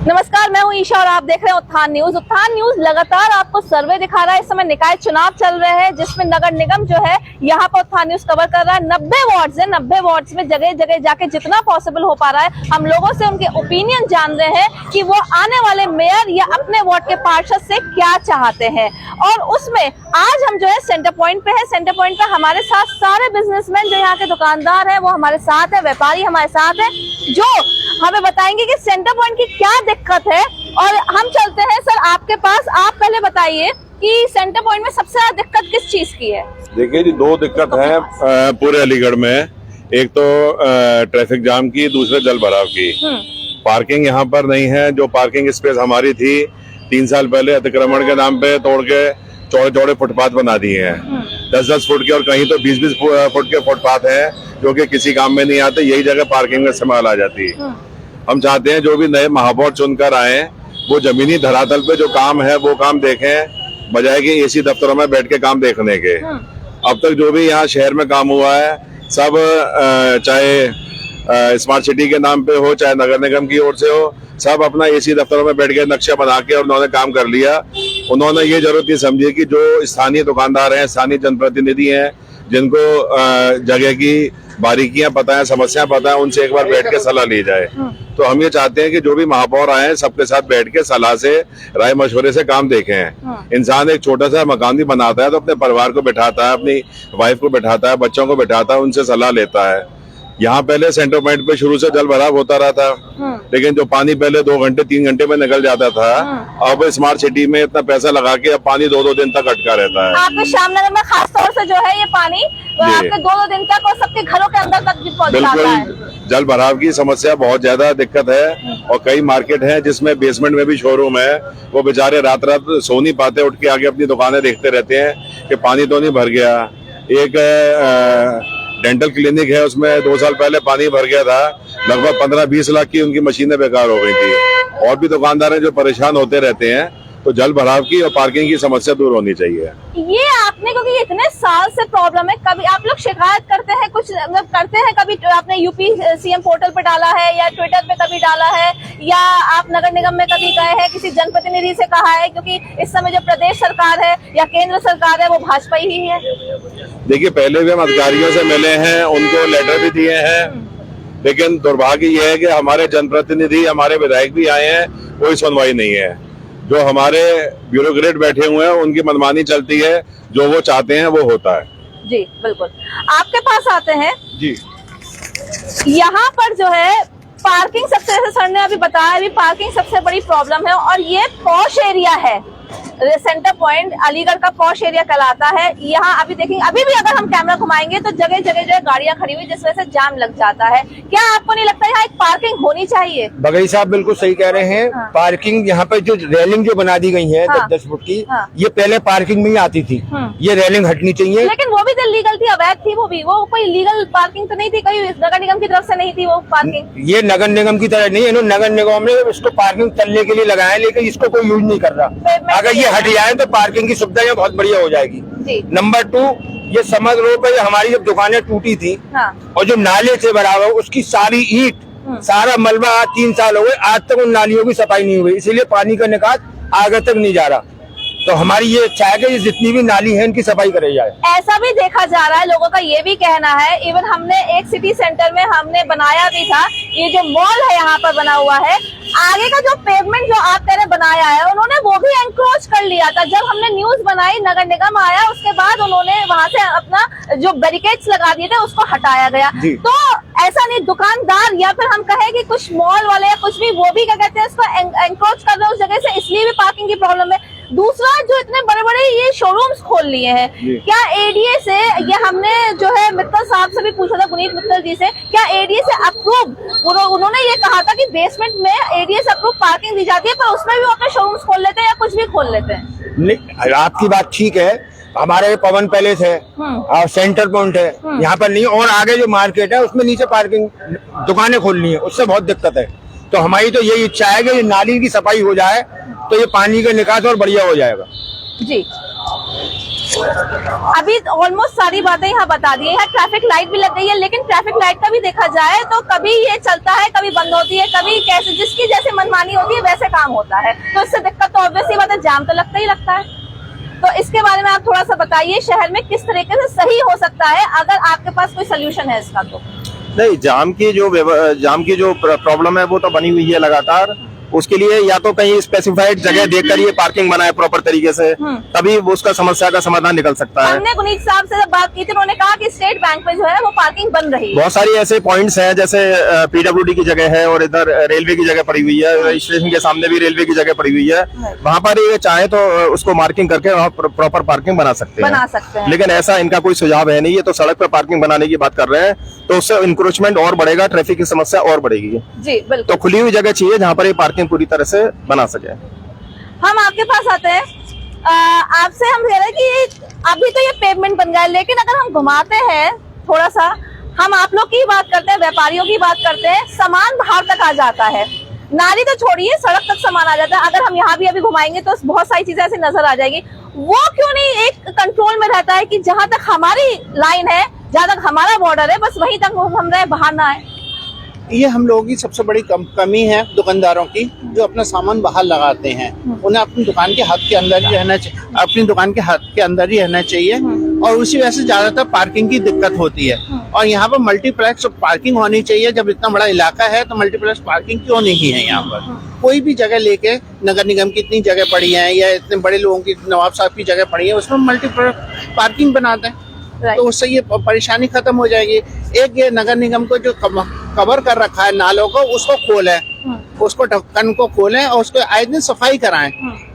नमस्कार, मैं हूं ईशा और आप देख रहे हैं उत्थान न्यूज। उत्थान न्यूज लगातार आपको सर्वे दिखा रहा है। इस समय निकाय चुनाव चल रहे हैं जिसमें नगर निगम जो है यहाँ पर उत्थान न्यूज कवर कर रहा है। 90 वार्ड्स है, 90 वार्ड्स में जगह जगह जाके जितना पॉसिबल हो पा रहा है हम लोगों से उनके ओपिनियन जान रहे हैं कि वो आने वाले मेयर या अपने वार्ड के पार्षद से क्या चाहते हैं। और उसमें आज हम जो है सेंटर पॉइंट पे है। सेंटर पॉइंट पे हमारे साथ सारे बिजनेसमैन जो यहाँ के दुकानदार है वो हमारे साथ है, व्यापारी हमारे साथ है, जो हमें बताएंगे कि सेंटर पॉइंट की क्या दिक्कत है। और हम चलते हैं सर आपके पास। आप पहले बताइए कि सेंटर पॉइंट में सबसे ज्यादा दिक्कत किस चीज की है? देखिए जी, दो दिक्कत है पूरे अलीगढ़ में। एक तो ट्रैफिक जाम की, दूसरे जल भराव की। पार्किंग यहाँ पर नहीं है। जो पार्किंग स्पेस हमारी थी 3 साल पहले अतिक्रमण के नाम पे तोड़ के चौड़े चौड़े फुटपाथ बना दिए हैं। 10-10 फुट के और कहीं तो 20-20 फुट के फुटपाथ है जो कि किसी काम में नहीं आते। यही जगह पार्किंग में इस्तेमाल आ जाती है। हम चाहते हैं जो भी नए महापौर चुनकर आए वो जमीनी धरातल पे जो काम है वो काम देखें, बजाय कि एसी दफ्तरों में बैठ के काम देखने के। अब तक जो भी यहाँ शहर में काम हुआ है सब चाहे स्मार्ट सिटी के नाम पे हो चाहे नगर निगम की ओर से हो, सब अपना एसी दफ्तरों में बैठ के नक्शा बना के और उन्होंने काम कर लिया। उन्होंने ये जरूरत नहीं समझी कि जो स्थानीय दुकानदार हैं, स्थानीय जनप्रतिनिधि हैं, जिनको जगह की बारीकियां पता है, समस्या पता है, उनसे एक बार बैठ के सलाह ली जाए। तो हम ये चाहते हैं कि जो भी महापौर आए सबके साथ बैठ के सलाह से, राय मशवरे से काम देखें। इंसान एक छोटा सा मकान भी बनाता है तो अपने परिवार को बैठाता है, अपनी वाइफ को बैठाता है, बच्चों को बैठाता है, उनसे सलाह लेता है। यहाँ पहले सेंटर पॉइंट पे शुरू से जल भराव होता रहा था, लेकिन जो पानी पहले 2 घंटे 3 घंटे में निकल जाता था, अब स्मार्ट सिटी में इतना पैसा लगा के अब पानी 2-2 दिन तक अटका रहता है। आपके श्यामनगर में खास तौर से जो है ये पानी आपके 2-2 दिन तक और सबके घरों के अंदर तक भी पहुंच जाता है। बिल्कुल, जल भराव की समस्या बहुत ज्यादा दिक्कत है। और कई मार्केट है जिसमें बेसमेंट में भी शोरूम है, वो बेचारे रात रात सो नहीं पाते, उठ के आगे अपनी दुकानें देखते रहते हैं कि पानी तो नहीं भर गया। एक डेंटल क्लिनिक है, उसमें 2 साल पहले पानी भर गया था, लगभग 15-20 लाख की उनकी मशीनें बेकार हो गई थी। और भी दुकानदार हैं जो परेशान होते रहते हैं। तो जल भराव की और पार्किंग की समस्या दूर होनी चाहिए। ये आपने, क्योंकि इतने साल से प्रॉब्लम है, कभी आप लोग शिकायत करते हैं, कुछ मतलब करते हैं, कभी आपने यूपी सीएम पोर्टल पे डाला है या ट्विटर पे कभी डाला है, या आप नगर निगम में कभी गए हैं, किसी जनप्रतिनिधि से कहा है? क्योंकि इस समय जो प्रदेश सरकार है या केंद्र सरकार है वो भाजपा ही है। देखिए, पहले भी हम अधिकारियों से मिले हैं, उनको लेटर भी दिए हैं, लेकिन दुर्भाग्य यह है कि हमारे जनप्रतिनिधि, हमारे विधायक भी आए हैं, कोई सुनवाई नहीं है। जो हमारे ब्यूरोक्रेट बैठे हुए हैं उनकी मनमानी चलती है, जो वो चाहते हैं वो होता है। जी बिल्कुल। आपके पास आते हैं जी। यहाँ पर जो है पार्किंग सबसे, जैसे सर ने अभी बताया, अभी पार्किंग सबसे बड़ी प्रॉब्लम है। और ये पॉश एरिया है, सेंटर पॉइंट अलीगढ़ का पॉश एरिया कहलाता है। यहाँ अभी देखेंगे, अभी भी अगर हम कैमरा घुमाएंगे तो जगह जगह जो है गाड़ियां खड़ी हुई, जिस वजह से जाम लग जाता है। क्या आपको नहीं लगता यहाँ एक पार्किंग होनी चाहिए? बगई साहब बिल्कुल सही कह रहे हैं। पार्किंग यहाँ पे जो रेलिंग जो बना दी गई है 10-10 फुट की, ये पहले पार्किंग में ही आती थी। ये रेलिंग हटनी चाहिए। लेकिन वो भी तो लीगल थी, अवैध थी वो भी। वो कोई लीगल पार्किंग तो नहीं थी, कहीं नगर निगम की तरफ से नहीं थी वो पार्किंग। ये नगर निगम की तरह नहीं, इन्होंने नगर निगम ने इसको पार्किंग चलने के लिए लगाया, लेकिन इसको कोई यूज नहीं कर रहा। अगर ये हट जाए तो पार्किंग की सुविधा यहाँ बहुत बढ़िया हो जाएगी। नंबर 2, ये समग्र रूप है, हमारी जब दुकानें टूटी थी और जो नाले से भरा हुआ उसकी सारी ईंट, सारा मलबा, आज 3 साल हो गए, आज तक उन नालियों की सफाई नहीं हुई, इसीलिए पानी का निकास आगे तक नहीं जा रहा। तो हमारी ये इच्छा है कि ये जितनी भी नाली है इनकी सफाई कराई जाए। ऐसा भी देखा जा रहा है, लोगों का ये भी कहना है, इवन हमने एक सिटी सेंटर में हमने बनाया भी था, ये जो मॉल है यहाँ पर बना हुआ है, आगे का जो पेवमेंट जो आप कह रहे बनाया है, उन्होंने वो भी एनक्रोच कर लिया था। जब हमने न्यूज बनाई, नगर निगम आया, उसके बाद उन्होंने वहां से अपना जो बैरिकेड्स लगा दिए थे उसको हटाया गया। तो ऐसा नहीं, दुकानदार या फिर हम कहें कि कुछ मॉल वाले या कुछ भी, वो भी क्या कहते हैं उसको एनक्रोच कर रहे हैं उस जगह से, इसलिए भी पार्किंग की प्रॉब्लम है। दूसरा, जो इतने बड़े बड़े ये शोरूम्स खोल लिए हैं, क्या एडीए से, ये हमने जो है मित्तल साहब से भी पूछा था, पुनीत मित्तल जी से, क्या एडीए से अप्रूव, उन्होंने ये कहा था कि बेसमेंट में एडीए से अप्रूव पार्किंग दी जाती है, पर उसमें भी वो अपने शोरूम्स खोल लेते हैं या कुछ भी खोल लेते हैं। नहीं, आपकी बात ठीक है। हमारे पवन पैलेस है और सेंटर पॉइंट है, यहाँ पर नहीं। और आगे जो मार्केट है उसमें नीचे पार्किंग दुकानें खोलनी है, उससे बहुत दिक्कत है। तो हमारी तो यही इच्छा है कि नाली की सफाई हो जाए तो ये पानी का निकास और बढ़िया हो जाएगा। जी। अभी ऑलमोस्ट सारी बातें यहाँ बता दी है। यहाँ ट्रैफिक लाइट भी लग गई है, लेकिन ट्रैफिक लाइट का भी देखा जाए तो कभी ये चलता है, कभी बंद होती है, कभी कैसे जिसकी जैसे मनमानी होती है वैसे काम होता है। तो इससे दिक्कत तो ऑब्वियसली बात है, जाम तो लगता ही लगता है। तो इसके बारे में आप थोड़ा सा बताइए, शहर में किस तरीके से सही हो सकता है, अगर आपके पास कोई सोल्यूशन है इसका तो। नहीं, जाम की जो प्रॉब्लम है वो तो बनी हुई है लगातार। उसके लिए या तो कहीं स्पेसिफाइड जगह देखकर ये पार्किंग बनाए प्रॉपर तरीके से, तभी उसका समस्या का समाधान निकल सकता है। हमने गुनीत साहब से जब बात की थी, उन्होंने कहा कि स्टेट बैंक में जो है वो पार्किंग बन रही है। बहुत सारी ऐसे पॉइंट्स हैं, जैसे पीडब्ल्यूडी की जगह है और इधर रेलवे की जगह पड़ी हुई है, स्टेशन के सामने भी रेलवे की जगह पड़ी हुई है। वहाँ पर ये चाहे तो उसको मार्किंग करके वहाँ प्रॉपर पार्किंग बना सकते हैं। लेकिन ऐसा इनका कोई सुझाव है नहीं, ये तो सड़क पर पार्किंग बनाने की बात कर रहे हैं, तो उससे इंक्रोचमेंट और बढ़ेगा, ट्रैफिक की समस्या और बढ़ेगी जी। बिल्कुल। तो खुली हुई जगह चाहिए जहाँ पर ये पार्किंग पूरी तरह से बना सके। हम आपके पास आते हैं, आपसे हम कह रहे हैं कि अभी तो ये पेवमेंट बन गया है, लेकिन अगर हम घुमाते हैं थोड़ा सा, हम आप लोग की बात करते हैं, व्यापारियों की बात करते हैं, सामान बाहर तक आ जाता है, नाली तो छोड़िए सड़क तक सामान आ जाता है। अगर हम यहाँ भी अभी घुमाएंगे तो बहुत सारी चीजें ऐसी नजर आ जाएगी। वो क्यों नहीं एक कंट्रोल में रहता है कि जहां तक हमारी लाइन है, जहां तक हमारा बॉर्डर है, बस वहीं तक हम रहे, बाहर ना आए। ये हम लोगों की सबसे बड़ी कमी है दुकानदारों की, जो अपना सामान बाहर लगाते हैं। उन्हें अपनी दुकान के हद के अंदर ही रहना चाहिए, अपनी दुकान के हद के अंदर ही रहना चाहिए, और उसी वजह से ज्यादातर पार्किंग की दिक्कत होती है। और यहाँ पर मल्टीप्लेक्स पार्किंग होनी चाहिए। जब इतना बड़ा इलाका है तो मल्टीप्लेक्स पार्किंग क्यों नहीं है यहाँ पर? कोई भी जगह लेके, नगर निगम की इतनी जगह पड़ी है या इतने बड़े लोगों की, नवाब साहब की जगह पड़ी है, उसमें मल्टीप्लेक्स पार्किंग बनाते हैं, तो उससे ये परेशानी खत्म हो जाएगी। एक ये नगर निगम को जो कवर कर रखा है नालों को, उसको खोलें, उसको ढक्कन को खोलें और उसको आए दिन सफाई कराएं।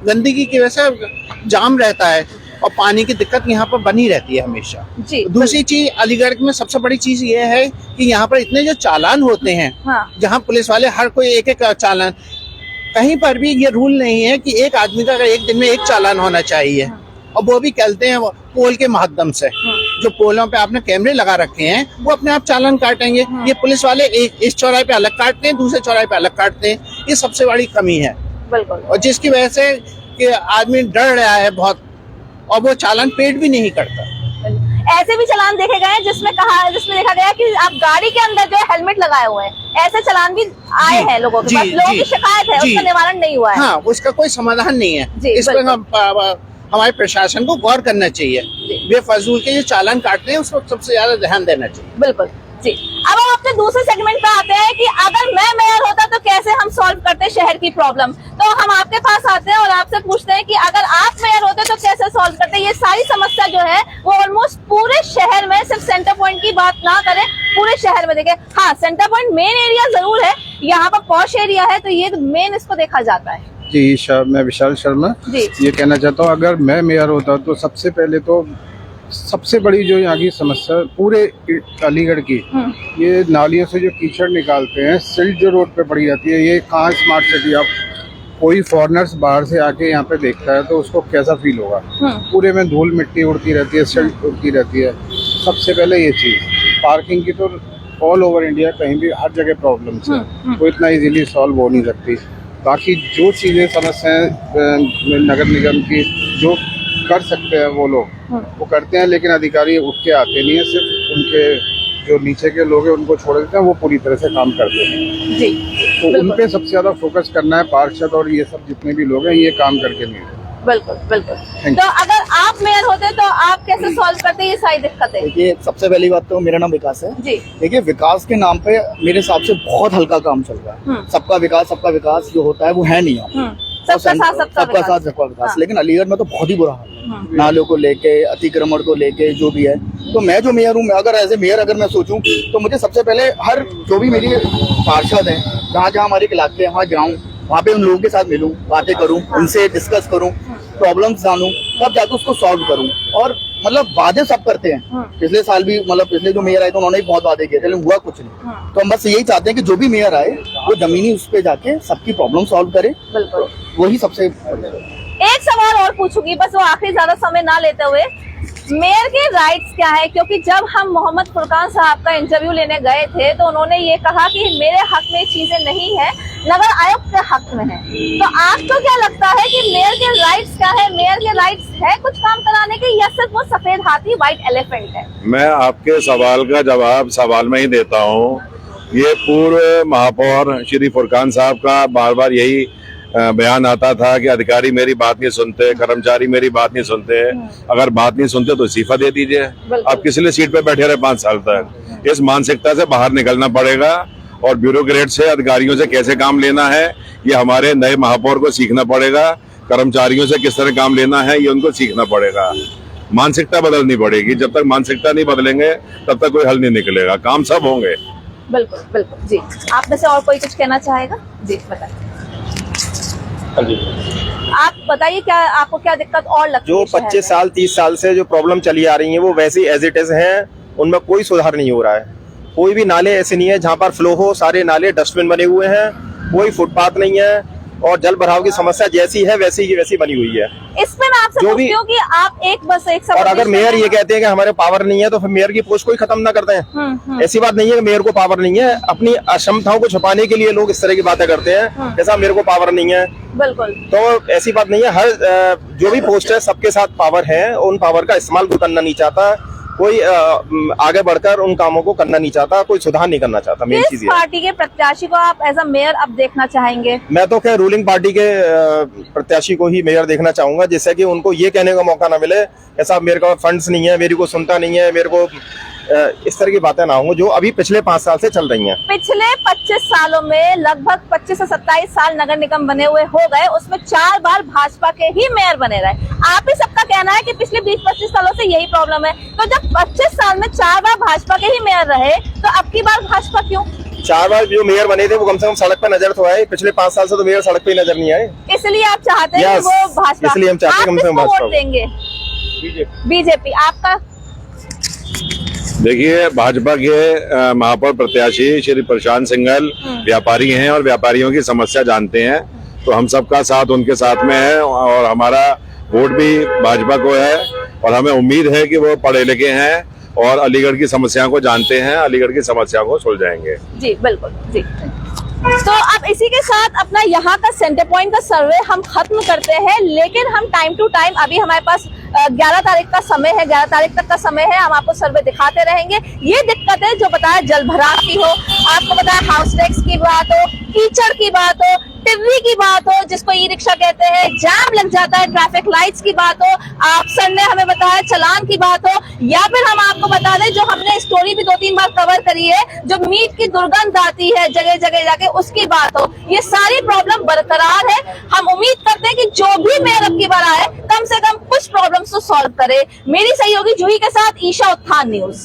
गंदगी की वजह से जाम रहता है और पानी की दिक्कत यहाँ पर बनी रहती है हमेशा। दूसरी चीज, अलीगढ़ में सबसे बड़ी चीज ये है कि यहाँ पर इतने जो चालान होते हैं, जहाँ पुलिस वाले हर कोई एक एक चालान, कहीं पर भी ये रूल नहीं है कि एक आदमी का एक दिन में एक चालान होना चाहिए, और वो भी कहते हैं पोल के माध्यम से। जो पोलों पे आपने कैमरे लगा रखे हैं, वो अपने आप चालान काटेंगे। ये पुलिस वाले इस चौराहे पे अलग काटते हैं, दूसरे चौराहे पे अलग काटते हैं। ये सबसे बड़ी कमी है। बिल्कुल। और जिसकी वजह से कि आदमी डर रहा है बहुत, और वो चालान पेड भी नहीं करता। ऐसे भी चालान देखे गए हैं जिसमें देखा गया कि आप गाड़ी के अंदर जो है हेलमेट लगाए हुए हैं, ऐसे चालान भी आए हैं लोगों के पास। लोगों की शिकायत है, उसका निवारण नहीं हुआ है। हाँ, उसका कोई समाधान नहीं है। इस पर हमारे प्रशासन को गौर करना चाहिए। बेफजूल के जो चालान काटते हैं, उस पर सबसे ज्यादा ध्यान देना चाहिए। बिल्कुल जी। अब हम अपने दूसरे सेगमेंट पे आते हैं कि अगर मैं मेयर होता तो कैसे हम सॉल्व करते शहर की प्रॉब्लम। तो हम आपके पास आते हैं और आपसे पूछते हैं कि अगर आप मेयर होते तो कैसे सॉल्व करते। ये सारी समस्या जो है वो ऑलमोस्ट पूरे शहर में, सिर्फ सेंटर पॉइंट की बात ना करें, पूरे शहर में देखें। हाँ, सेंटर पॉइंट मेन एरिया जरूर है, यहाँ पर पॉश एरिया है, तो ये मेन इसको देखा जाता है। जी, मैं विशाल शर्मा ये कहना चाहता हूँ, अगर मैं मेयर होता तो सबसे पहले तो सबसे बड़ी जो यहाँ की समस्या पूरे अलीगढ़ की, ये नालियों से जो कीचड़ निकालते हैं, सिल्ट जो रोड पे पड़ी जाती है, ये कहाँ स्मार्ट सिटी। आप कोई फॉरेनर्स बाहर से आके यहाँ पे देखता है तो उसको कैसा फील होगा। पूरे में धूल मिट्टी उड़ती रहती है, सिल्ट उड़ती रहती है। सबसे पहले ये चीज़, पार्किंग की तो ऑल ओवर इंडिया कहीं भी हर जगह प्रॉब्लम्स है, वो इतना इजीली सॉल्व हो नहीं सकती। बाकी जो चीज़ें समस्याएं नगर निगम की जो कर सकते हैं वो लोग वो करते हैं, लेकिन अधिकारी उठ के आते नहीं है। सिर्फ उनके जो नीचे के लोग हैं उनको छोड़ देते हैं, वो पूरी तरह से काम करते हैं जी। तो उन पे सबसे ज्यादा फोकस करना है, पार्षद और ये सब जितने भी लोग हैं, ये काम करके नहीं है। बिल्कुल बिल्कुल। तो अगर आप मेयर होते तो आप कैसे सॉल्व करते ये सारी दिक्कतें? देखिए, सबसे पहली बात तो मेरा नाम विकास है जी। देखिए, विकास के नाम पे मेरे हिसाब से बहुत हल्का काम चल रहा है। सबका विकास जो होता है वो है नहीं। सबका साथ सबका विकास, लेकिन अलीगढ़ में तो बहुत ही बुरा हाल है, नालों को लेके, अतिक्रमण को लेके, जो भी है। तो मैं जो मेयर हूँ, अगर एज ए मेयर अगर मैं सोचूं तो मुझे सबसे पहले हर जो भी मेरी पार्षद है, जहाँ जहाँ हमारे इलाके हैं, वहाँ जाऊँ, वहाँ पे उन लोगों के साथ मिलूं, बातें करूं, उनसे डिस्कस करूं, प्रॉब्लम्स जानूं, तब जाकर उसको सॉल्व करूं। और मतलब वादे सब करते हैं। पिछले साल भी, मतलब पिछले जो मेयर आए तो उन्होंने भी बहुत वादे किए थे, लेकिन हुआ कुछ नहीं। तो हम बस यही चाहते हैं कि जो भी मेयर आए वो जमीनी उस पे जाके सबकी प्रॉब्लम सॉल्व करे। बिल्कुल, वही सबसे। एक सवाल और पूछूंगी, बस वो आखिरी, ज्यादा समय ना लेते हुए, मेयर के राइट्स क्या है? क्योंकि जब हम मोहम्मद फुरकान साहब का इंटरव्यू लेने गए थे तो उन्होंने ये कहा कि मेरे हक में चीजें नहीं है, नगर आयोग के हक में है। तो आपको क्या लगता है कि मेयर के राइट्स क्या है? मेयर के राइट्स है कुछ काम कराने के, या सिर्फ वो सफेद हाथी व्हाइट एलिफेंट है? मैं आपके सवाल का जवाब सवाल में ही देता हूँ। ये पूर्व महापौर श्री फुरकान साहब का बार बार यही बयान आता था कि अधिकारी मेरी बात नहीं सुनते, कर्मचारी मेरी बात नहीं सुनते। अगर बात नहीं सुनते तो इस्तीफा दे दीजिए। आप किस लिए सीट पे बैठे रहे 5 साल तक? इस मानसिकता से बाहर निकलना पड़ेगा और ब्यूरोक्रेट से, अधिकारियों से कैसे काम लेना है ये हमारे नए महापौर को सीखना पड़ेगा। कर्मचारियों से किस तरह काम लेना है ये उनको सीखना पड़ेगा। मानसिकता बदलनी पड़ेगी। जब तक मानसिकता नहीं बदलेंगे तब तक कोई हल नहीं निकलेगा। काम सब होंगे। बिल्कुल बिल्कुल जी। आप में से और कोई कुछ कहना चाहेगा? जी बताइए। आप बताइए क्या आपको क्या दिक्कत और लगती है? जो 25 साल 30 साल से जो प्रॉब्लम चली आ रही है वो वैसी एज इट इज है, उनमें कोई सुधार नहीं हो रहा है। कोई भी नाले ऐसे नहीं है जहाँ पर फ्लो हो, सारे नाले डस्टबिन बने हुए हैं, कोई फुटपाथ नहीं है और जल भराव की समस्या जैसी है वैसी की वैसी बनी हुई है। इसमें मैं आपसे पूछती हूँ कि आप एक और अगर मेयर ये कहते हैं कि हमारे पावर नहीं है तो फिर मेयर की पोस्ट कोई खत्म ना करते हैं। ऐसी बात नहीं है कि मेयर को पावर नहीं है। अपनी अक्षमताओं को छुपाने के लिए लोग इस तरह की बातें करते हैं जैसा मेरे को पावर नहीं है। बिल्कुल। तो ऐसी बात नहीं है। हर जो भी पोस्ट है सबके साथ पावर है, उन पावर का इस्तेमाल कोई करना नहीं चाहता, कोई आगे बढ़कर उन कामों को करना नहीं चाहता, कोई सुधार नहीं करना चाहता। मेन चीज पार्टी के प्रत्याशी को आप एज अ मेयर अब देखना चाहेंगे? मैं तो क्या रूलिंग पार्टी के प्रत्याशी को ही मेयर देखना चाहूंगा, जिससे कि उनको ये कहने का मौका ना मिले कि साहब मेरे को फंड्स नहीं है, मेरे को सुनता नहीं है, मेरे को इस तरह की बातें ना होंगी जो अभी पिछले 5 साल से चल रही हैं। पिछले 25 सालों में लगभग 25 से 27 साल नगर निगम बने हुए हो गए, उसमें 4 बार भाजपा के ही मेयर बने रहे। आप ही सबका कहना है कि पिछले 20-25 सालों से यही प्रॉब्लम है। तो जब 25 साल में 4 बार भाजपा के ही मेयर रहे तो अब की बार भाजपा क्यों? 4 बार जो मेयर बने थे वो कम से कम सड़क पर नजर तो आए। पिछले 5 साल से तो मेयर सड़क पे नजर नहीं आए। इसलिए आप चाहते हैं कि वो भाजपा, इसलिए हम चाहते हैं कम से कम भाजपा वोट देंगे? बीजेपी। आपका? देखिए, भाजपा के महापौर प्रत्याशी श्री प्रशांत सिंघल व्यापारी हैं और व्यापारियों की समस्या जानते हैं, तो हम सबका साथ उनके साथ में है और हमारा वोट भी भाजपा को है और हमें उम्मीद है कि वो पढ़े लिखे हैं और अलीगढ़ की समस्याओं को जानते हैं, अलीगढ़ की समस्या को सुलझाएंगे। जी बिल्कुल जी। तो अब इसी के साथ अपना यहाँ का सेंटर पॉइंट का सर्वे हम खत्म करते हैं, लेकिन हम टाइम टू टाइम, अभी हमारे पास 11 तारीख का समय है, 11 तारीख तक का समय है, हम आपको सर्वे दिखाते रहेंगे। ये दिक्कत है जो बताया जल भराव की हो, आपको बताया हाउस टैक्स की बात हो, कीचड़ की बात हो, टिर्री की बात हो जिसको ई रिक्शा कहते हैं, जाम लग जाता है, ट्रैफिक लाइट्स की बात हो, आप सर ने हमें बताया चलान की बात हो, या फिर हम आपको बता दें जो हमने स्टोरी भी 2-3 बार कवर करी है, जो मीट की दुर्गंध आती है जगह जगह जाके, उसकी बात हो। ये सारी प्रॉब्लम बरकरार है। हम उम्मीद करते हैं कि जो भी मेयर अब की बार आए कम से कम कुछ प्रॉब्लम्स तो सॉल्व करे। मेरी सहयोगी जूही के साथ ईशा उत्थान न्यूज।